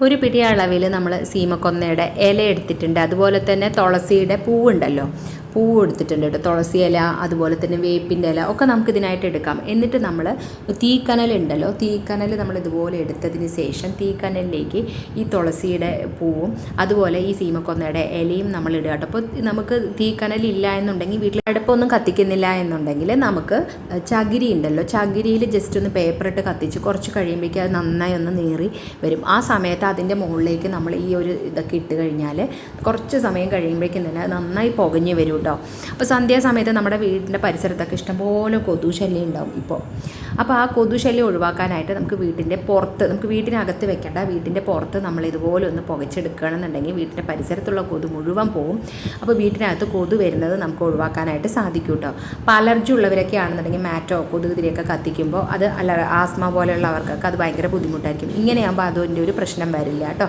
ഒരു പിടി അളവിൽ നമ്മൾ സീമക്കൊന്നയുടെ ഇല എടുത്തിട്ടുണ്ട്. അതുപോലെ തന്നെ തുളസിയുടെ പൂവുണ്ടല്ലോ, പൂവ് എടുത്തിട്ടുണ്ട് കേട്ടോ. തുളസി ഇല അതുപോലെ തന്നെ വേപ്പിൻ്റെ ഇല ഒക്കെ നമുക്ക് ഇതിനായിട്ട് എടുക്കാം. എന്നിട്ട് നമ്മൾ തീക്കനലുണ്ടല്ലോ, തീക്കനൽ നമ്മൾ ഇതുപോലെ എടുത്തതിന് ശേഷം തീക്കനലിലേക്ക് ഈ തുളസിയുടെ പൂവും അതുപോലെ ഈ സീമക്കൊന്നയുടെ ഇലയും നമ്മൾ ഇടുക കേട്ടോ. അപ്പോൾ നമുക്ക് തീക്കനലില്ല എന്നുണ്ടെങ്കിൽ, വീട്ടിൽ അടുപ്പൊന്നും കത്തിക്കുന്നില്ല എന്നുണ്ടെങ്കിൽ, നമുക്ക് ചകിരി ഉണ്ടല്ലോ, ചകിരിയിൽ ജസ്റ്റ് ഒന്ന് പേപ്പർ ഇട്ട് കത്തിച്ച് കുറച്ച് കഴിയുമ്പോഴേക്കും അത് നന്നായി ഒന്ന് നീറി വരും. ആ സമയത്ത് അതിൻ്റെ മുകളിലേക്ക് നമ്മൾ ഈ ഒരു ഇതൊക്കെ ഇട്ട് കഴിഞ്ഞാൽ കുറച്ച് സമയം കഴിയുമ്പോഴേക്കും തന്നെ നന്നായി പുകഞ്ഞ് വരും കേട്ടോ. അപ്പോൾ സന്ധ്യാസമയത്ത് നമ്മുടെ വീടിൻ്റെ പരിസരത്തൊക്കെ ഇഷ്ടംപോലെ കൊതുശല്യം ഉണ്ടാവും ഇപ്പോൾ. അപ്പോൾ ആ കൊതുശല്യം ഒഴിവാക്കാനായിട്ട് നമുക്ക് വീട്ടിൻ്റെ പുറത്ത്, നമുക്ക് വീട്ടിനകത്ത് വെക്കേണ്ട, വീട്ടിൻ്റെ പുറത്ത് നമ്മൾ ഇതുപോലെ ഒന്ന് പുകച്ചെടുക്കുകയാണെന്നുണ്ടെങ്കിൽ വീട്ടിൻ്റെ പരിസരത്തുള്ള കൊതു മുഴുവൻ പോകും. അപ്പോൾ വീട്ടിനകത്ത് കൊതു വരുന്നത് നമുക്ക് ഒഴിവാക്കാനായിട്ട് സാധിക്കും കേട്ടോ. അപ്പോൾ അലർജി ഉള്ളവരൊക്കെ ആണെന്നുണ്ടെങ്കിൽ മാറ്റോ കൊതുകുതിരിയൊക്കെ കത്തിക്കുമ്പോൾ അത് ആസ്മ പോലെയുള്ളവർക്കൊക്കെ അത് ഭയങ്കര ബുദ്ധിമുട്ടായിരിക്കും. ഇങ്ങനെയാകുമ്പോൾ അതിൻ്റെ ഒരു പ്രശ്നം വരില്ല കേട്ടോ.